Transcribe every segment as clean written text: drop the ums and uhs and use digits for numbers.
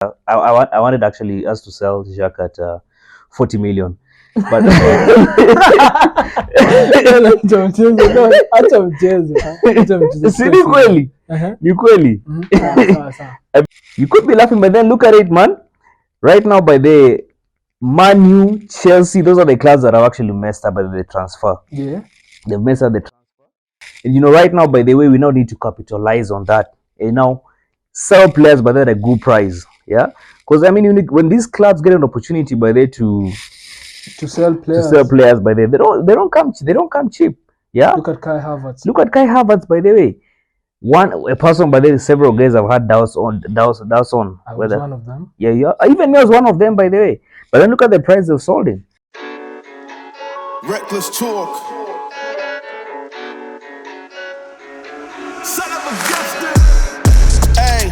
I wanted actually us to sell Xhaka at 40 million. But you could be laughing, but then look at it, man. Right now, by the Man U, Chelsea, those are the clubs that have actually messed up by the transfer. Yeah. They've messed up the transfer. And right now, by the way, we now need to capitalize on that. And now sell players by that a good price. Yeah. Because I mean, when these clubs get an opportunity by there to sell players, by there, they don't come cheap. Yeah. Look at Kai Havertz. By the way. A person by there, several guys have had doubts on. I was one of them. Yeah. Even me was one of them, by the way. But then look at the price they've sold him. Reckless talk. Son of a gifted. Hey,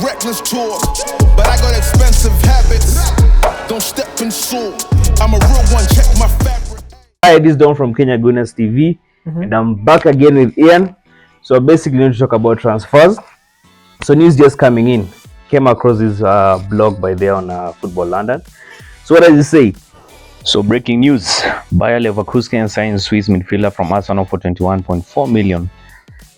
reckless talk. But I got expensive habits. Don't step in salt. I'm a real one. Check my fabric. Hi, this is Don from Kenya Goodness TV, and I'm back again with Ian. So basically, we need to talk about transfers. So news just coming in. Came across this blog by there on Football London. So what does it say? So breaking news: Bayer Leverkusen signs Swiss midfielder from Arsenal for 21.4 million.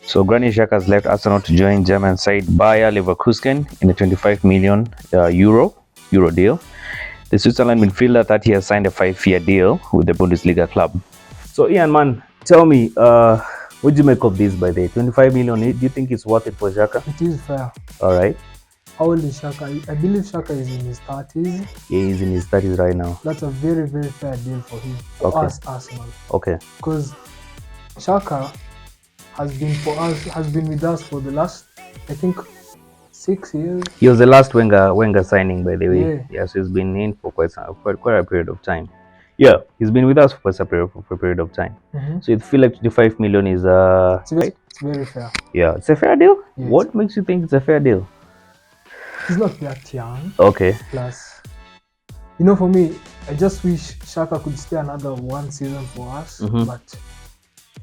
So Granit Xhaka has left Arsenal to join German side Bayer Leverkusen in a 25 million euro deal. The Switzerland midfielder that he has signed a 5-year deal with the Bundesliga club. So Ian, man, tell me, what do you make of this by the 25 million? Do you think it's worth it for Xhaka? It is fair. All right. How old is Xhaka? I believe Xhaka is in his 30s. Yeah, he's in his 30s right now. That's a very, very fair deal for him. For us, Arsenal. Okay. Because Xhaka has been with us for the last, I think, 6 years. He was the last Wenger signing, by the way. Yeah. Yes, he's been in for quite a period of time. Yeah, he's been with us for a period of time. So you feel like 25 million is it's very fair. Yeah, it's a fair deal. Yeah, what makes you think it's a fair deal? He's not that young. Okay. Plus, for me, I just wish Xhaka could stay another one season for us. But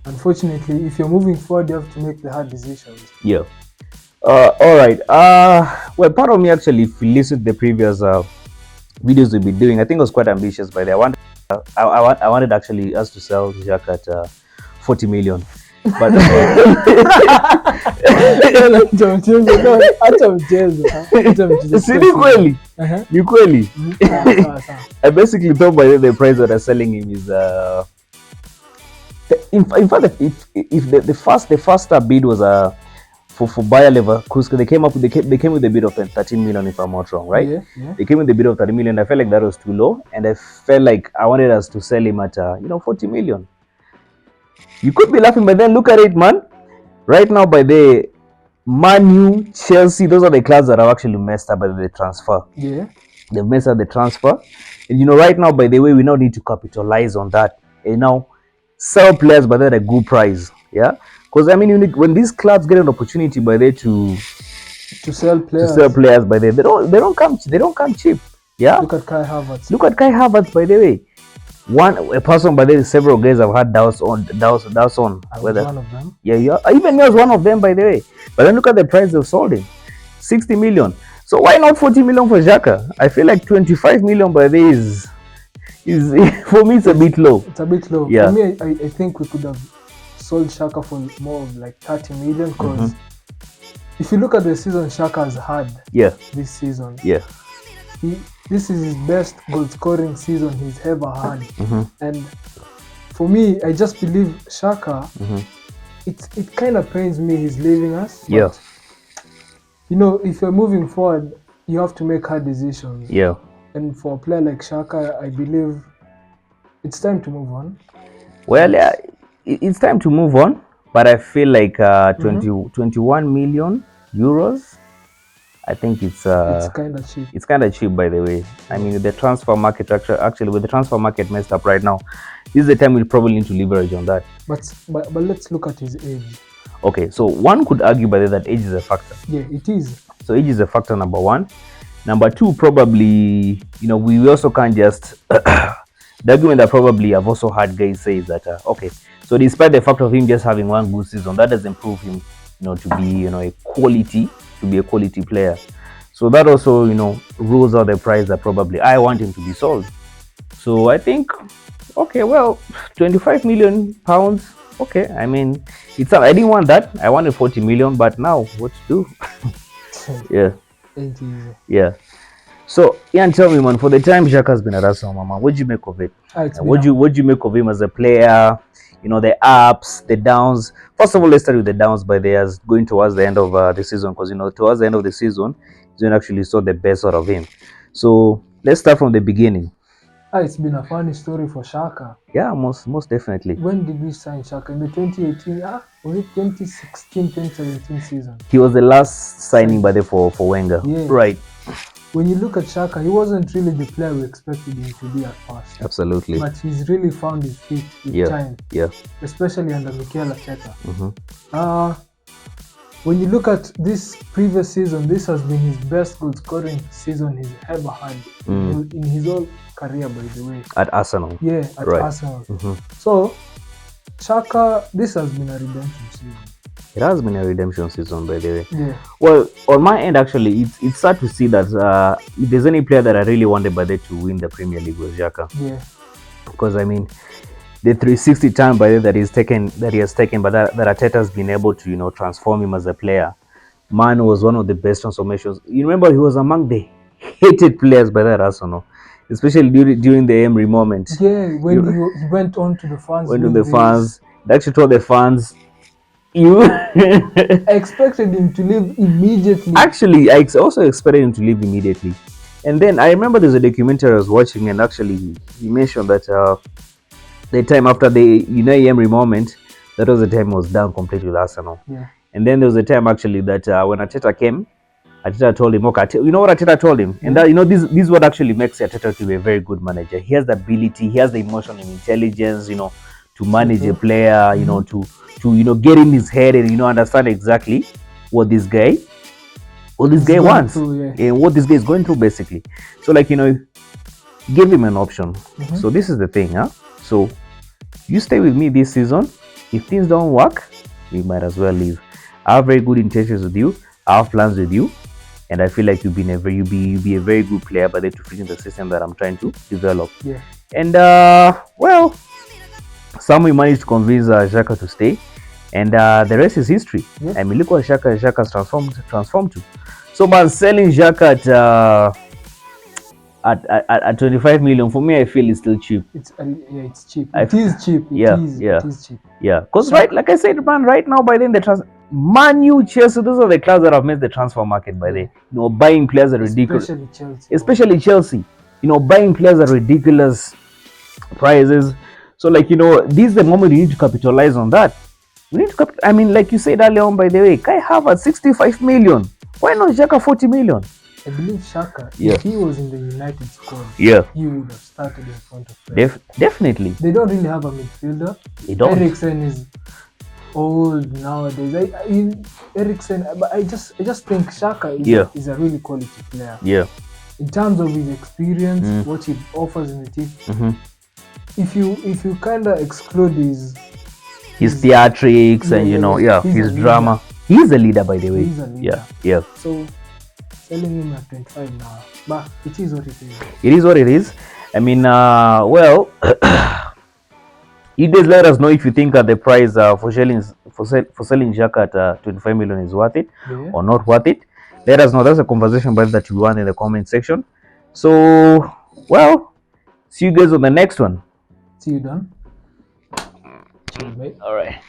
unfortunately, if you're moving forward, you have to make the hard decisions. Yeah. All right. Well, part of me actually, if you listen to the previous videos we've been doing, I think it was quite ambitious. By the way, I wanted actually us to sell Xhaka at 40 million. But I basically thought by the price that they're selling him is in fact, if the first bid was for Bayer Leverkusen, they came with a bid of 13 million, if I'm not wrong, right? Yeah. They came with a bid of 30 million. I felt like that was too low, and I felt like I wanted us to sell him at 40 million. You could be laughing, but then look at it, man. Right now, by the Man U, Chelsea, those are the clubs that have actually messed up by the transfer. Yeah. They've messed up the transfer. And right now, by the way, we now need to capitalize on that. And now sell players by that a good price. Yeah. Because I mean, when these clubs get an opportunity by there to sell players by there, they don't come cheap. Yeah. Look at Kai Havertz. By the way. A person by there, several guys have had doubts on. I was one of them. Yeah. Even me was one of them, by the way. But then look at the price they've sold him, 60 million. So why not 40 million for Xhaka? I feel like 25 million by there is for me it's a bit low. It's a bit low. Yeah. For me, I think we could have sold Xhaka for more of like 30 million. Because if you look at the season Xhaka has had, this season, this is his best goal scoring season he's ever had. And for me, I just believe Xhaka, it kind of pains me he's leaving us. But, if you're moving forward, you have to make hard decisions. Yeah. And for a player like Xhaka, I believe it's time to move on. Well, yeah, it's time to move on. But I feel like 21 million euros. I think it's kind of cheap. It's kind of cheap, by the way. I mean, the transfer market actually with the transfer market messed up right now, this is the time we'll probably need to leverage on that. But let's look at his age. Okay, so one could argue by that age is a factor. Yeah, it is. So age is a factor, number one. Number two, probably, we also can't just the argument that probably I've also heard guys say is that okay, so despite the fact of him just having one good season, that doesn't prove him, to be a quality player. So that also, you know, rules out the price that probably I want him to be sold. So I think, okay, well, 25 million pounds. Okay, I mean, I didn't want that. I wanted 40 million, but now what to do? Yeah. Yeah. So Ian, tell me, man, for the time Xhaka's been at Arsenal, man, what do you make of it? What do you make of him as a player? You know, the ups, the downs. First of all, let's start with the downs by the as going towards the end of the season, because you know, towards the end of the season, you actually saw the best out of him. So let's start from the beginning. It's been a funny story for Xhaka. Yeah, most definitely. When did we sign Xhaka? In the 2018, was it 2016, 2017 season? He was the last signing by the for Wenger. Yeah. Right. When you look at Xhaka, he wasn't really the player we expected him to be at first. Absolutely. But he's really found his feet with time. Yeah. Especially under Mikel Arteta. When you look at this previous season, this has been his best goal scoring season he's ever had in his whole career, by the way. At Arsenal. Yeah, at Arsenal. So, Xhaka, this has been a redemption season. It has been a redemption season, by the way. Yeah. Well, on my end, actually, it's sad to see that if there's any player that I really wanted by to win the Premier League was Xhaka. Yeah. Because I mean, the 360 time by that he has taken, but that Arteta has been able to, you know, transform him as a player. Man was one of the best transformations. You remember he was among the hated players by that Arsenal, especially during the Emery moment. Yeah, when he went on to the fans. Went to the fans. They actually told the fans, I expected him to leave immediately. Actually, I also expected him to leave immediately. And then I remember there's a documentary I was watching, and actually he mentioned that the time after the Emery moment, that was the time he was down completely with Arsenal. Yeah. And then there was a time actually that when Arteta came, Arteta told him, okay, you know what Arteta told him? And that, you know, this is what actually makes Arteta to be a very good manager. He has the ability, he has the emotional intelligence, you know, to manage a player, you know, to get in his head and, you know, understand exactly what this guy wants and what this guy is going through, basically. So, like, you know, give him an option. So this is the thing, so you stay with me this season. If things don't work, we might as well leave. I have very good intentions with you. I have plans with you, and I feel like you'll be a very good player, but to fit in the system that I'm trying to develop. Yeah. And well, some we managed to convince Xhaka to stay, and the rest is history. Yeah. I mean, look what Xhaka's transformed to. So, man, selling Xhaka at 25 million, for me, I feel it's still cheap. It's cheap. It is cheap. It is cheap. Yeah, because like I said, man, right now by then Man U, Chelsea, those are the clubs that have made the transfer market by then. You know, buying players are ridiculous. Especially Chelsea. You know, buying players at ridiculous prices. So, like, you know, this is the moment you need to capitalize on that. We need to I mean, like you said earlier on, by the way, Kai Havertz 65 million. Why not Xhaka 40 million? I believe Xhaka, if he was in the United squad, he would have started in front of Fred. Definitely. They don't really have a midfielder. They don't. Eriksen is old nowadays. Eriksen, but I just think Xhaka is a really quality player. Yeah. In terms of his experience, what he offers in the team. If you kind of exclude his theatrics and, you know, his drama. He's a leader, by the way. He's a leader. Yeah. So, selling him at 25 now, but it is what it is. It is what it is. I mean, well, you guys let us know if you think the price for selling Xhaka at 25 million is worth it or not worth it. Let us know. That's a conversation that you want in the comment section. So, well, see you guys on the next one. See you done. Cheers, mate. All right.